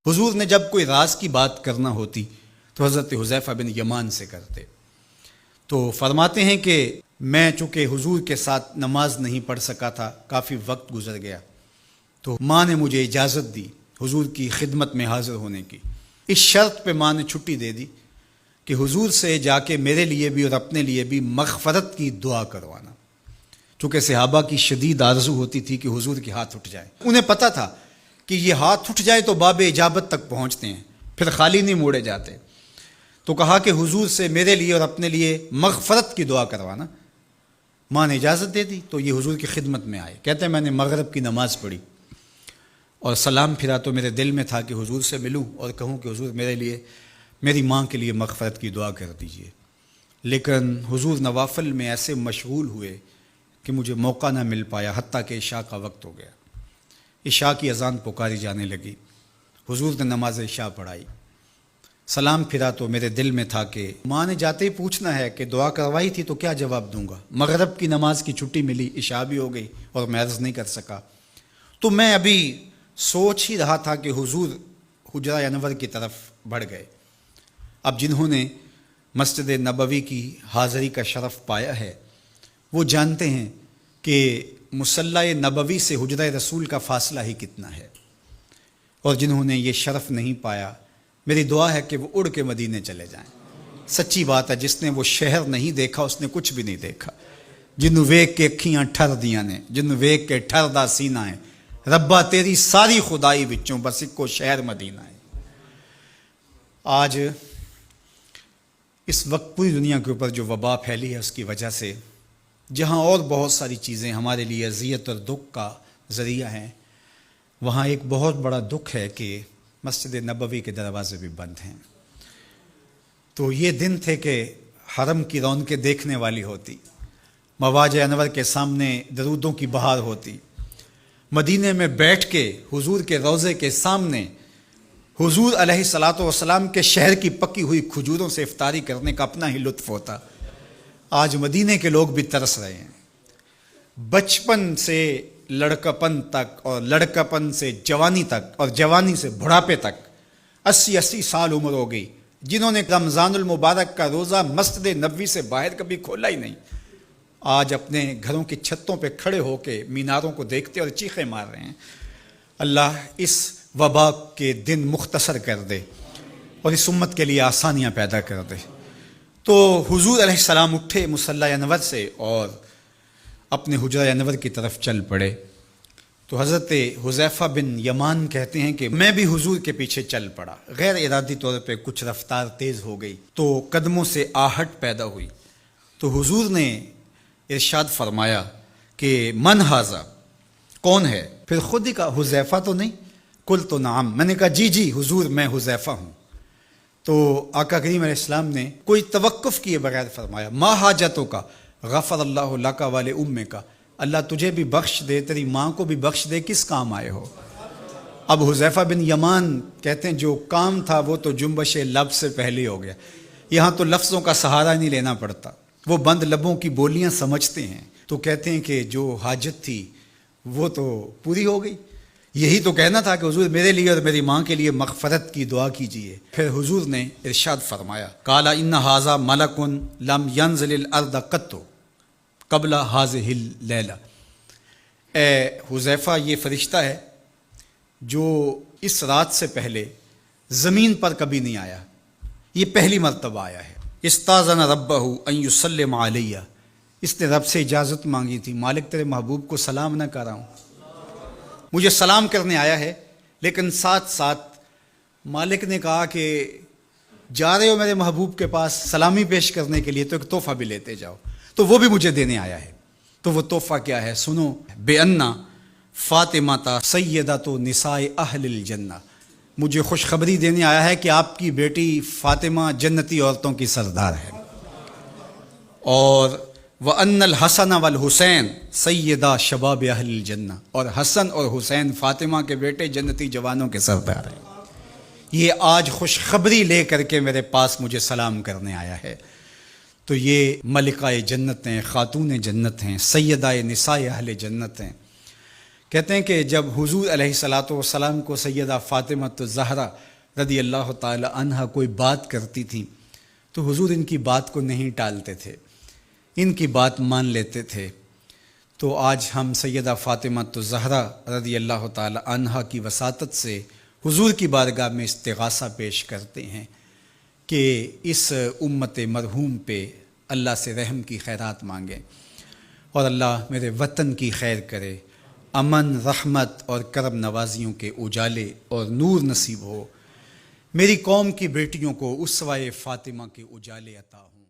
حضور نے جب کوئی راز کی بات کرنا ہوتی تو حضرت حذیفہ بن یمان سے کرتے۔ تو فرماتے ہیں کہ میں چونکہ حضور کے ساتھ نماز نہیں پڑھ سکا تھا، کافی وقت گزر گیا، تو ماں نے مجھے اجازت دی حضور کی خدمت میں حاضر ہونے کی۔ اس شرط پہ ماں نے چھٹی دے دی کہ حضور سے جا کے میرے لیے بھی اور اپنے لیے بھی مغفرت کی دعا کروانا، چونکہ صحابہ کی شدید آرزو ہوتی تھی کہ حضور کے ہاتھ اٹھ جائے۔ انہیں پتہ تھا کہ یہ ہاتھ اٹھ جائے تو باب اجابت تک پہنچتے ہیں، پھر خالی نہیں موڑے جاتے۔ تو کہا کہ حضور سے میرے لیے اور اپنے لیے مغفرت کی دعا کروانا۔ ماں نے اجازت دے دی تو یہ حضور کی خدمت میں آئے۔ کہتے ہیں میں نے مغرب کی نماز پڑھی اور سلام پھرا تو میرے دل میں تھا کہ حضور سے ملوں اور کہوں کہ حضور میرے لیے، میری ماں کے لیے مغفرت کی دعا کر دیجئے، لیکن حضور نوافل میں ایسے مشغول ہوئے کہ مجھے موقع نہ مل پایا، حتیٰ کہ عشاء کا وقت ہو گیا۔ عشاء کی اذان پکاری جانے لگی، حضور نے نماز عشاء پڑھائی، سلام پھرا تو میرے دل میں تھا کہ ماں نے جاتے ہی پوچھنا ہے کہ دعا کروائی تھی تو کیا جواب دوں گا۔ مغرب کی نماز کی چھٹی ملی، عشاء بھی ہو گئی اور میں عرض نہیں کر سکا۔ تو میں ابھی سوچ ہی رہا تھا کہ حضور حجرہ انور کی طرف بڑھ گئے۔ اب جنہوں نے مسجد نبوی کی حاضری کا شرف پایا ہے وہ جانتے ہیں کہ مصلی نبوی سے حجرہ رسول کا فاصلہ ہی کتنا ہے، اور جنہوں نے یہ شرف نہیں پایا میری دعا ہے کہ وہ اڑ کے مدینے چلے جائیں۔ سچی بات ہے، جس نے وہ شہر نہیں دیکھا اس نے کچھ بھی نہیں دیکھا۔ جنہوں ویک کے اکھیاں ٹھر دیاں نے، جنہوں ویک کے ٹھر دا سینہ ہے، ربا تیری ساری خدائی وچوں بس اکو شہر مدینہ ہے۔ آج اس وقت پوری دنیا کے اوپر جو وبا پھیلی ہے اس کی وجہ سے، جہاں اور بہت ساری چیزیں ہمارے لیے اذیت اور دکھ کا ذریعہ ہیں، وہاں ایک بہت بڑا دکھ ہے کہ مسجد نبوی کے دروازے بھی بند ہیں۔ تو یہ دن تھے کہ حرم کی رونقیں دیکھنے والی ہوتی، مواج انور کے سامنے درودوں کی بہار ہوتی، مدینے میں بیٹھ کے حضور کے روضے کے سامنے حضور علیہ الصلاۃ والسلام کے شہر کی پکی ہوئی کھجوروں سے افطاری کرنے کا اپنا ہی لطف ہوتا۔ آج مدینے کے لوگ بھی ترس رہے ہیں۔ بچپن سے لڑکپن تک اور لڑکپن سے جوانی تک اور جوانی سے بڑھاپے تک 80 سال عمر ہو گئی، جنہوں نے رمضان المبارک کا روزہ مسجد نبوی سے باہر کبھی کھولا ہی نہیں، آج اپنے گھروں کی چھتوں پہ کھڑے ہو کے میناروں کو دیکھتے اور چیخیں مار رہے ہیں۔ اللہ اس وبا کے دن مختصر کر دے اور اس امت کے لیے آسانیاں پیدا کر دے۔ تو حضور علیہ السلام اٹھے مصلی انور سے اور اپنے حجرہ انور کی طرف چل پڑے۔ تو حضرت حذیفہ بن یمان کہتے ہیں کہ میں بھی حضور کے پیچھے چل پڑا، غیر ارادی طور پہ کچھ رفتار تیز ہو گئی تو قدموں سے آہٹ پیدا ہوئی۔ تو حضور نے ارشاد فرمایا کہ من ھذا، کون ہے؟ پھر خود ہی کہا حذیفہ تو نہیں؟ قلت نعم، میں نے کہا جی جی حضور میں حذیفہ ہوں۔ تو آقا کریم علیہ السلام نے کوئی توقف کیے بغیر فرمایا ما حاجتوں کا غفر اللہ لک ولی امک، اللہ تجھے بھی بخش دے، تیری ماں کو بھی بخش دے، کس کام آئے ہو؟ اب حذیفہ بن یمان کہتے ہیں جو کام تھا وہ تو جنبش لب سے پہلے ہو گیا، یہاں تو لفظوں کا سہارا نہیں لینا پڑتا، وہ بند لبوں کی بولیاں سمجھتے ہیں۔ تو کہتے ہیں کہ جو حاجت تھی وہ تو پوری ہو گئی، یہی تو کہنا تھا کہ حضور میرے لیے اور میری ماں کے لیے مغفرت کی دعا کیجیے۔ پھر حضور نے ارشاد فرمایا قال ان ھذا ملک لم ینزل الارض قط قبل ھذہ اللیلہ، اے حذیفہ یہ فرشتہ ہے جو اس رات سے پہلے زمین پر کبھی نہیں آیا، یہ پہلی مرتبہ آیا ہے۔ استاذن ربہ ان یسلم علیہ، اس نے رب سے اجازت مانگی تھی، مالک تیرے محبوب کو سلام نہ کر رہا ہوں، مجھے سلام کرنے آیا ہے، لیکن ساتھ ساتھ مالک نے کہا کہ جا رہے ہو میرے محبوب کے پاس سلامی پیش کرنے کے لیے تو ایک تحفہ بھی لیتے جاؤ، تو وہ بھی مجھے دینے آیا ہے۔ تو وہ تحفہ کیا ہے سنو، بے انا فاطمہ سیدۃ نساء اہل الجنہ، مجھے خوشخبری دینے آیا ہے کہ آپ کی بیٹی فاطمہ جنتی عورتوں کی سردار ہے، اور وَأَنَّ الْحَسَنَ وَالْحُسَيْنَ سَيِّدَا شَبَابِ اہل الجنہ، اور حسن اور حسین فاطمہ کے بیٹے جنتی جوانوں کے سردار ہیں۔ یہ آج خوشخبری لے کر کے میرے پاس مجھے سلام کرنے آیا ہے۔ تو یہ ملکہ جنت ہیں، خاتون جنت ہیں، سیدہ نساء اہل جنت ہیں۔ کہتے ہیں کہ جب حضور علیہ الصلاۃ والسلام کو سیدہ فاطمہ الزہرا رضی اللہ تعالی عنہا کوئی بات کرتی تھی تو حضور ان کی بات کو نہیں ٹالتے تھے، ان کی بات مان لیتے تھے۔ تو آج ہم سیدہ فاطمہ الزہرا رضی اللہ تعالی عنہا کی وساطت سے حضور کی بارگاہ میں استغاثہ پیش کرتے ہیں کہ اس امت مرحوم پہ اللہ سے رحم کی خیرات مانگیں اور اللہ میرے وطن کی خیر کرے، امن، رحمت اور کرم نوازیوں کے اجالے اور نور نصیب ہو، میری قوم کی بیٹیوں کو اسوہ فاطمہ کے اجالے عطا ہوں۔